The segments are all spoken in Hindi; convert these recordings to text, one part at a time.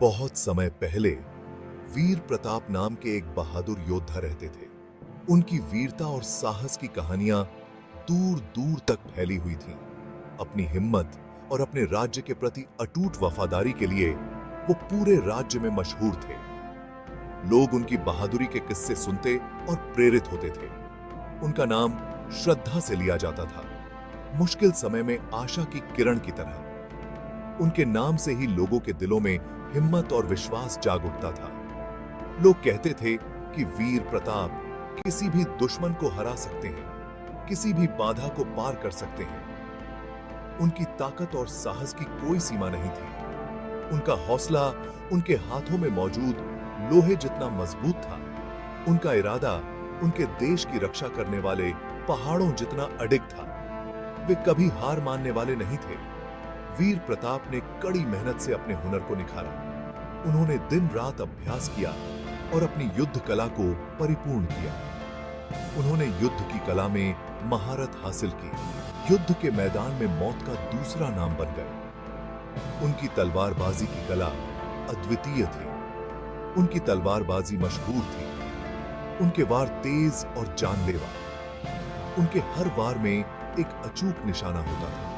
बहुत समय पहले वीर प्रताप नाम के एक बहादुर योद्धा रहते थे। उनकी वीरता और साहस की कहानियां दूर दूर तक फैली हुई थीं। अपनी हिम्मत और अपने राज्य के प्रति अटूट वफादारी के लिए वो पूरे राज्य में मशहूर थे। लोग उनकी बहादुरी के किस्से सुनते और प्रेरित होते थे। उनका नाम श्रद्धा से लिया जाता था, मुश्किल समय में आशा की किरण की तरह। उनके नाम से ही लोगों के दिलों में हिम्मत और विश्वास जाग उठता था। लोग कहते थे कि वीर प्रताप किसी भी दुश्मन को हरा सकते हैं, किसी भी बाधा को पार कर सकते हैं। उनकी ताकत और साहस की कोई सीमा नहीं थी। उनका हौसला उनके हाथों में मौजूद लोहे जितना मजबूत था। उनका इरादा उनके देश की रक्षा करने वाले पहाड़ों जितना अडिग था। वे कभी हार मानने वाले नहीं थे। वीर प्रताप ने कड़ी मेहनत से अपने हुनर को निखारा। उन्होंने दिन रात अभ्यास किया और अपनी युद्ध कला को परिपूर्ण किया। उन्होंने युद्ध की कला में महारत हासिल की। युद्ध के मैदान में मौत का दूसरा नाम बन गए। उनकी तलवारबाजी की कला अद्वितीय थी। उनकी तलवारबाजी मशहूर थी। उनके वार तेज और जानलेवा। उनके हर वार में एक अचूक निशाना होता था।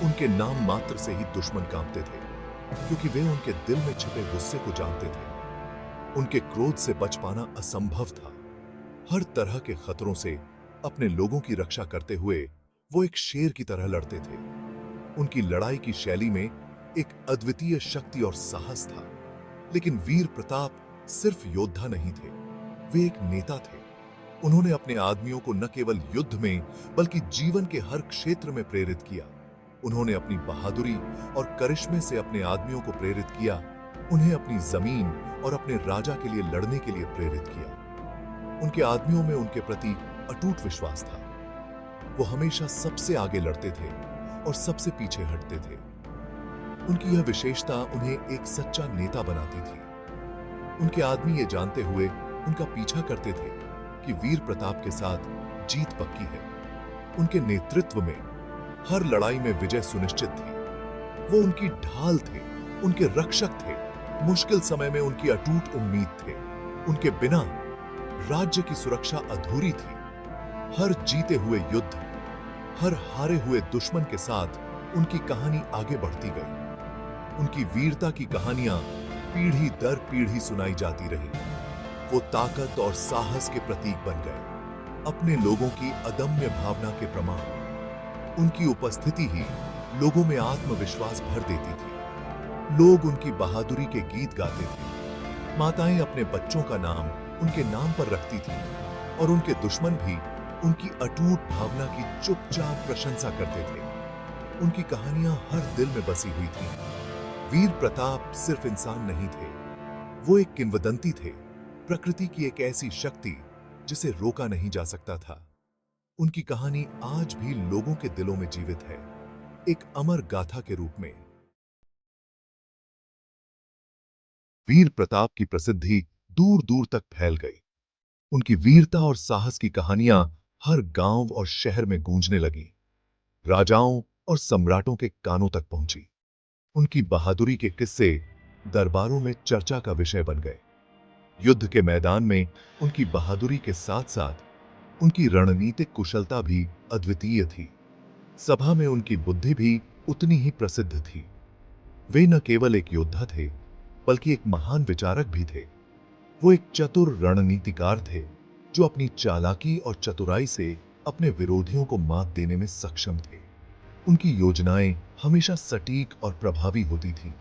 उनके नाम मात्र से ही दुश्मन कांपते थे, क्योंकि वे उनके दिल में छिपे गुस्से को जानते थे। उनके क्रोध से बच पाना असंभव था। हर तरह के खतरों से अपने लोगों की रक्षा करते हुए वो एक शेर की तरह लड़ते थे। उनकी लड़ाई की शैली में एक अद्वितीय शक्ति और साहस था। लेकिन वीर प्रताप सिर्फ योद्धा नहीं थे, वे एक नेता थे। उन्होंने अपने आदमियों को न केवल युद्ध में बल्कि जीवन के हर क्षेत्र में प्रेरित किया। उन्होंने अपनी बहादुरी और करिश्मे से अपने आदमियों को प्रेरित किया। उन्हें अपनी जमीन और अपने राजा के लिए लड़ने के लिए प्रेरित किया। उनके आदमियों में उनके प्रति अटूट विश्वास था। वो हमेशा सबसे आगे लड़ते थे और सबसे पीछे हटते थे। उनकी यह विशेषता उन्हें एक सच्चा नेता बनाती थी। उनके आदमी ये जानते हुए उनका पीछा करते थे कि वीर प्रताप के साथ जीत पक्की है। उनके नेतृत्व में हर लड़ाई में विजय सुनिश्चित थी। वो उनकी ढाल थे, उनके रक्षक थे। मुश्किल समय में उनकी अटूट उम्मीद थे। उनके बिना राज्य की सुरक्षा अधूरी थी। हर जीते हुए युद्ध, हर हारे हुए दुश्मन के साथ उनकी कहानी आगे बढ़ती गई। उनकी वीरता की कहानियां पीढ़ी दर पीढ़ी सुनाई जाती रही। वो ताकत और साहस के प्रतीक बन गए, अपने लोगों की अदम्य भावना के प्रमाण। उनकी उपस्थिति ही लोगों में आत्मविश्वास भर देती थी। लोग उनकी बहादुरी के गीत गाते थे। माताएं अपने बच्चों का नाम उनके नाम पर रखती थीं और उनके दुश्मन भी उनकी अटूट भावना की चुपचाप प्रशंसा करते थे। उनकी कहानियां हर दिल में बसी हुई थीं। वीर प्रताप सिर्फ इंसान नहीं थे, वो एक किंवदंती थे, प्रकृति की एक ऐसी शक्ति जिसे रोका नहीं जा सकता था। उनकी कहानी आज भी लोगों के दिलों में जीवित है, एक अमर गाथा के रूप में। वीर प्रताप की प्रसिद्धि दूर दूर तक फैल गई। उनकी वीरता और साहस की कहानियां हर गांव और शहर में गूंजने लगी। राजाओं और सम्राटों के कानों तक पहुंची। उनकी बहादुरी के किस्से दरबारों में चर्चा का विषय बन गए। युद्ध के मैदान में उनकी बहादुरी के साथ साथ उनकी रणनीतिक कुशलता भी अद्वितीय थी। सभा में उनकी बुद्धि भी उतनी ही प्रसिद्ध थी। वे न केवल एक योद्धा थे, बल्कि एक महान विचारक भी थे। वो एक चतुर रणनीतिकार थे, जो अपनी चालाकी और चतुराई से अपने विरोधियों को मात देने में सक्षम थे। उनकी योजनाएं हमेशा सटीक और प्रभावी होती थीं,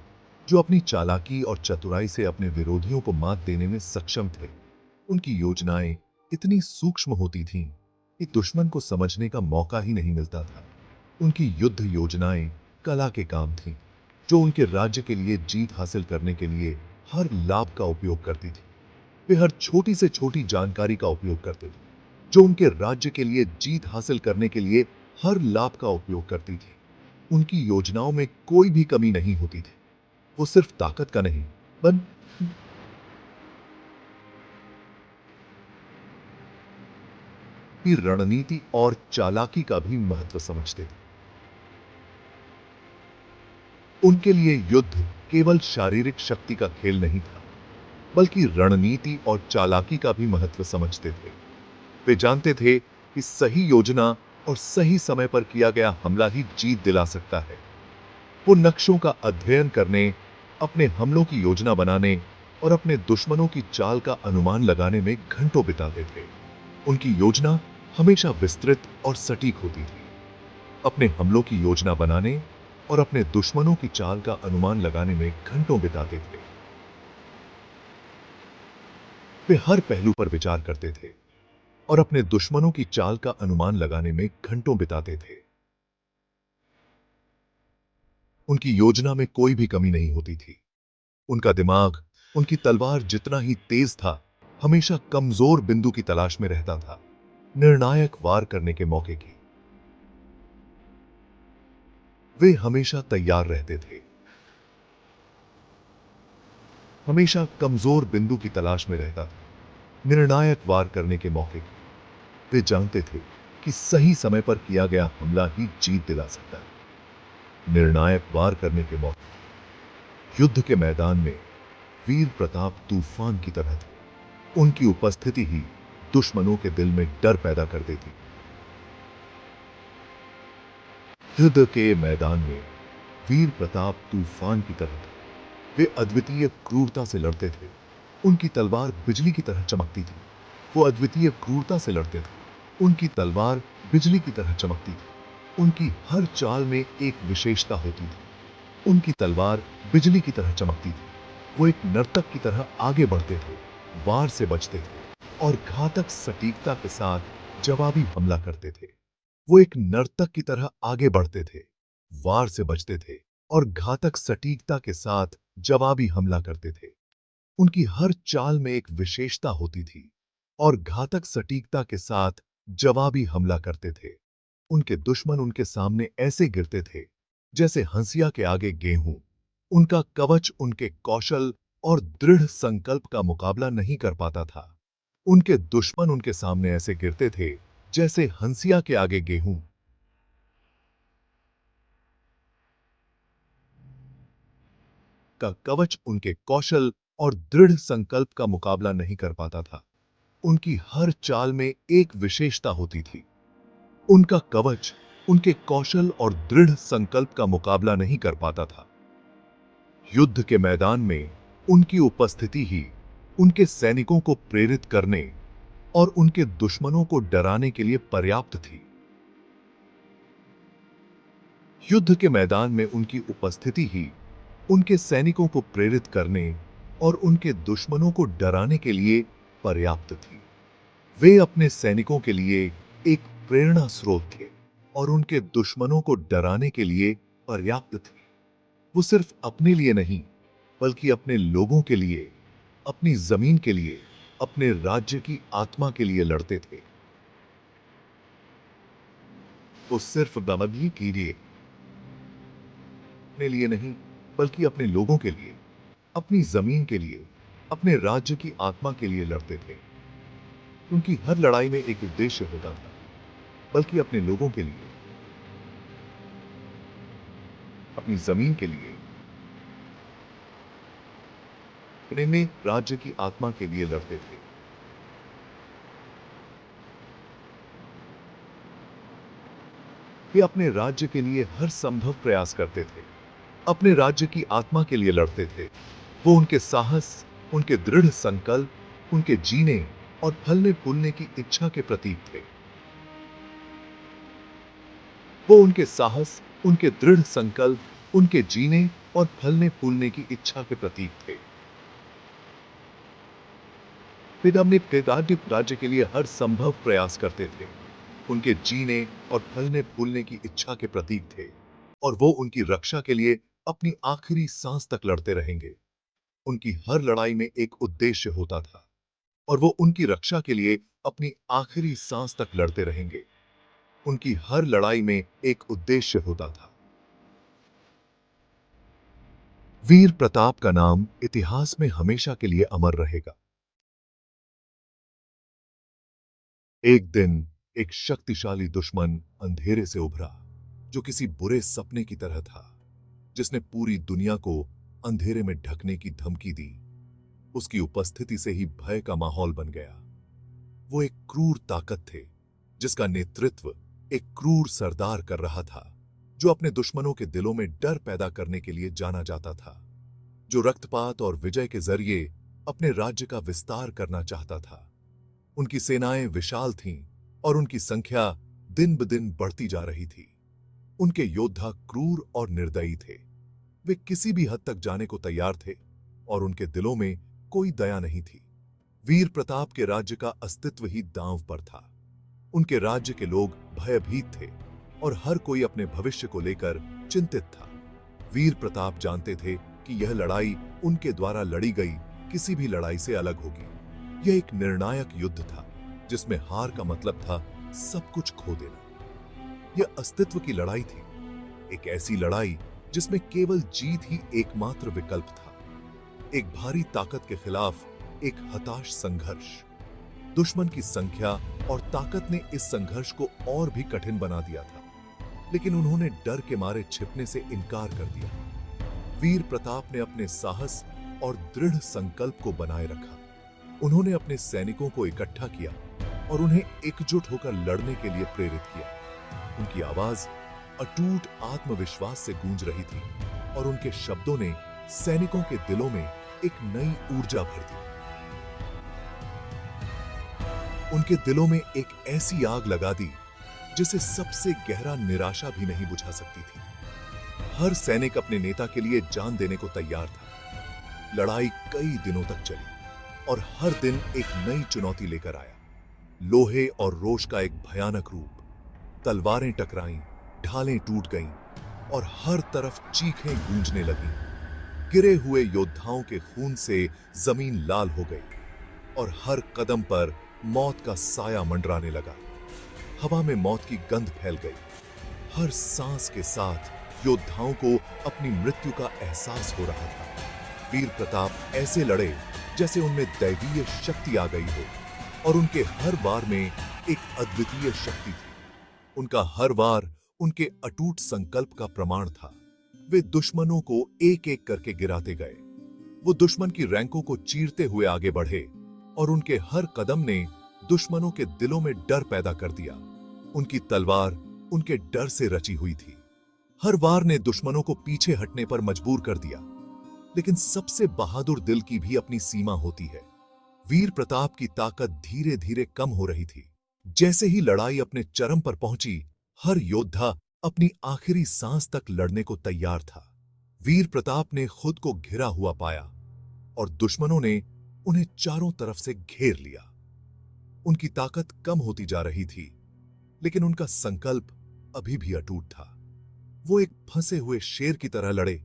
जो अपनी चालाकी और चतुराई से अपने विरोधियों को मात देने में सक्षम थे। उनकी योजनाएं इतनी सूक्ष्म होती थीं कि दुश्मन को समझने का मौका ही नहीं मिलता था। उनकी युद्ध योजनाएं कला के काम थीं, जो उनके राज्य के लिए जीत हासिल करने के लिए हर लाभ का उपयोग करती थी। वे हर छोटी से छोटी जानकारी का उपयोग करते थे, जो उनके राज्य के लिए जीत हासिल करने के लिए हर लाभ का उपयोग करती थी। उनकी योजनाओं में कोई भी कमी नहीं होती थी। वो सिर्फ ताकत का नहीं, बल्कि रणनीति और चालाकी का भी महत्व समझते थे। उनके लिए युद्ध केवल शारीरिक शक्ति का खेल नहीं था, बल्कि रणनीति और चालाकी का भी महत्व समझते थे। वे जानते थे कि सही योजना और सही समय पर किया गया हमला ही जीत दिला सकता है। वो नक्शों का अध्ययन करने, अपने हमलों की योजना बनाने और अपने दुश्मनों की चाल का अनुमान लगाने में घंटों बिताते थे। उनकी योजना हमेशा विस्तृत और सटीक होती थी। अपने हमलों की योजना बनाने और अपने दुश्मनों की चाल का अनुमान लगाने में घंटों बिताते थे। वे हर पहलू पर विचार करते थे और अपने दुश्मनों की चाल का अनुमान लगाने में घंटों बिताते थे। उनकी योजना में कोई भी कमी नहीं होती थी। उनका दिमाग, उनकी तलवार जितना ही तेज था, हमेशा कमजोर बिंदु की तलाश में रहता था, निर्णायक वार करने के मौके की। वे हमेशा तैयार रहते थे, हमेशा कमजोर बिंदु की तलाश में रहता था, निर्णायक वार करने के मौके की। वे जानते थे कि सही समय पर किया गया हमला ही जीत दिला सकता है, निर्णायक वार करने के मौके। युद्ध के मैदान में वीर प्रताप तूफान की तरह थे। उनकी उपस्थिति ही दुश्मनों के दिल में डर पैदा कर देती। युद्ध के मैदान में वीर प्रताप तूफान की तरह थे। वे अद्वितीय क्रूरता से लड़ते थे। उनकी तलवार बिजली की तरह चमकती थी। वो अद्वितीय क्रूरता से लड़ते थे। उनकी तलवार बिजली की तरह चमकती थी। उनकी हर चाल में एक विशेषता होती थी। उनकी तलवार बिजली की तरह चमकती थी। वो एक नर्तक की तरह आगे बढ़ते थे, वार से बचते थे और घातक सटीकता के साथ जवाबी हमला करते थे। वो एक नर्तक की तरह आगे बढ़ते थे, वार से बचते थे और घातक सटीकता के साथ जवाबी हमला करते थे। उनकी हर चाल में एक विशेषता होती थी और घातक सटीकता के साथ जवाबी हमला करते थे। उनके दुश्मन उनके सामने ऐसे गिरते थे जैसे हंसिया के आगे गेहूं। उनका कवच उनके कौशल और दृढ़ संकल्प का मुकाबला नहीं कर पाता था। उनके दुश्मन उनके सामने ऐसे गिरते थे जैसे हंसिया के आगे गेहूं। का कवच उनके कौशल और दृढ़ संकल्प का मुकाबला नहीं कर पाता था। उनकी हर चाल में एक विशेषता होती थी। उनका कवच उनके कौशल और दृढ़ संकल्प का मुकाबला नहीं कर पाता था। युद्ध के मैदान में उनकी उपस्थिति ही उनके सैनिकों को प्रेरित करने और उनके दुश्मनों को डराने के लिए पर्याप्त थी। युद्ध के मैदान में उनकी उपस्थिति ही उनके सैनिकों को प्रेरित करने और उनके दुश्मनों को डराने के लिए पर्याप्त थी। वे अपने सैनिकों के लिए एक प्रेरणा स्रोत थे और उनके दुश्मनों को डराने के लिए पर्याप्त थे। वो सिर्फ अपने लिए नहीं, बल्कि अपने लोगों के लिए, अपनी जमीन के लिए, अपने राज्य की आत्मा के लिए लड़ते थे। वो सिर्फ दमन के लिए, अपने लिए नहीं, बल्कि अपने लोगों के लिए, अपनी जमीन के लिए, अपने राज्य की आत्मा के लिए लड़ते थे। उनकी हर लड़ाई में एक उद्देश्य होता था, बल्कि अपने लोगों के लिए, अपनी जमीन के लिए, अपने राज्य की आत्मा के लिए लड़ते थे। वे अपने राज्य के लिए हर संभव प्रयास करते थे, अपने राज्य की आत्मा के लिए लड़ते थे। वो उनके साहस, उनके दृढ़ संकल्प, उनके जीने और फलने फूलने की इच्छा के प्रतीक थे। वो उनके साहस, उनके दृढ़ संकल्प, उनके जीने और फलने फूलने की इच्छा के प्रतीक थे। वे अपने राज्य के लिए हर संभव प्रयास करते थे, उनके जीने और फलने फूलने की इच्छा के प्रतीक थे, और वो उनकी रक्षा के लिए अपनी आखिरी सांस तक लड़ते रहेंगे। उनकी हर लड़ाई में एक उद्देश्य होता था और वो उनकी रक्षा के लिए अपनी आखिरी सांस तक लड़ते रहेंगे। उनकी हर लड़ाई में एक उद्देश्य होता था। वीर प्रताप का नाम इतिहास में हमेशा के लिए अमर रहेगा। एक दिन एक शक्तिशाली दुश्मन अंधेरे से उभरा, जो किसी बुरे सपने की तरह था, जिसने पूरी दुनिया को अंधेरे में ढकने की धमकी दी। उसकी उपस्थिति से ही भय का माहौल बन गया। वो एक क्रूर ताकत थे जिसका नेतृत्व एक क्रूर सरदार कर रहा था, जो अपने दुश्मनों के दिलों में डर पैदा करने के लिए जाना जाता था, जो रक्तपात और विजय के जरिए अपने राज्य का विस्तार करना चाहता था। उनकी सेनाएं विशाल थीं और उनकी संख्या दिन ब दिन बढ़ती जा रही थी। उनके योद्धा क्रूर और निर्दयी थे। वे किसी भी हद तक जाने को तैयार थे और उनके दिलों में कोई दया नहीं थी। वीर प्रताप के राज्य का अस्तित्व ही दांव पर था। उनके राज्य के लोग भयभीत थे और हर कोई अपने भविष्य को लेकर चिंतित था। वीर प्रताप जानते थे कि यह लड़ाई उनके द्वारा लड़ी गई किसी भी लड़ाई से अलग होगी। यह एक निर्णायक युद्ध था जिसमें हार का मतलब था सब कुछ खो देना। यह अस्तित्व की लड़ाई थी, एक ऐसी लड़ाई जिसमें केवल जीत ही एकमात्र विकल्प था। एक भारी ताकत के खिलाफ एक हताश संघर्ष। दुश्मन की संख्या और ताकत ने इस संघर्ष को और भी कठिन बना दिया था, लेकिन उन्होंने डर के मारे छिपने से इनकार कर दिया। वीर प्रताप ने अपने साहस और दृढ़ संकल्प को बनाए रखा। उन्होंने अपने सैनिकों को इकट्ठा किया और उन्हें एकजुट होकर लड़ने के लिए प्रेरित किया। उनकी आवाज अटूट आत्मविश्वास से गूंज रही थी और उनके शब्दों ने सैनिकों के दिलों में एक नई ऊर्जा भर दी। उनके दिलों में एक ऐसी आग लगा दी जिसे सबसे गहरा निराशा भी नहीं बुझा सकती थी। हर सैनिक अपने नेता के लिए जान देने को तैयार था। लड़ाई कई दिनों तक चली और हर दिन एक नई चुनौती लेकर आया। लोहे और रोश का एक भयानक रूप। तलवारें टकराईं, ढालें टूट गईं और हर तरफ चीखें गूंजने लगीं। गिरे हुए योद्धाओं के खून से जमीन लाल हो गई और हर कदम पर मौत का साया मंडराने लगा। हवा में मौत की गंध फैल गई। हर सांस के साथ योद्धाओं को अपनी मृत्यु का एहसास हो रहा था। वीर प्रताप ऐसे लड़े जैसे उनमें दैवीय शक्ति आ गई हो और उनके हर वार में एक अद्वितीय शक्ति थी। उनका हर वार उनके अटूट संकल्प का प्रमाण था। वे दुश्मनों को एक एक करके गिराते गए। वो दुश्मन की रैंकों को चीरते हुए आगे बढ़े और उनके हर कदम ने दुश्मनों के दिलों में डर पैदा कर दिया। उनकी तलवार उनके डर से रची हुई थी। हर वार ने दुश्मनों को पीछे हटने पर मजबूर कर दिया। लेकिन सबसे बहादुर दिल की भी अपनी सीमा होती है। वीर प्रताप की ताकत धीरे धीरे कम हो रही थी। जैसे ही लड़ाई अपने चरम पर पहुंची, हर योद्धा अपनी आखिरी सांस तक लड़ने को तैयार था। वीर प्रताप ने खुद को घिरा हुआ पाया और दुश्मनों ने उन्हें चारों तरफ से घेर लिया। उनकी ताकत कम होती जा रही थी, लेकिन उनका संकल्प अभी भी अटूट था। वो एक फंसे हुए शेर की तरह लड़े,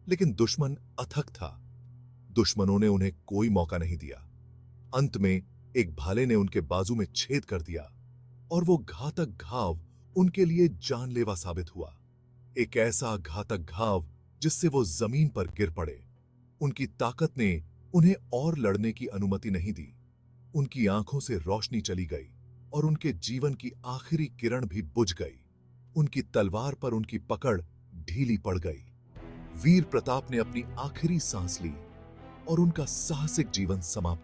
लेकिन दुश्मन अथक था। दुश्मनों ने उन्हें कोई मौका नहीं दिया। अंत में एक भाले ने उनके बाजू में छेद कर दिया और वो घातक घाव उनके लिए जानलेवा साबित हुआ। एक ऐसा घातक घाव जिससे वो जमीन पर गिर पड़े। उनकी ताकत ने उन्हें और लड़ने की अनुमति नहीं दी। उनकी आंखों से रोशनी चली गई और उनके जीवन की आखिरी किरण भी बुझ गई। उनकी तलवार पर उनकी पकड़ ढीली पड़ गई। वीर प्रताप ने अपनी आखिरी सांस ली और उनका साहसिक जीवन समाप्त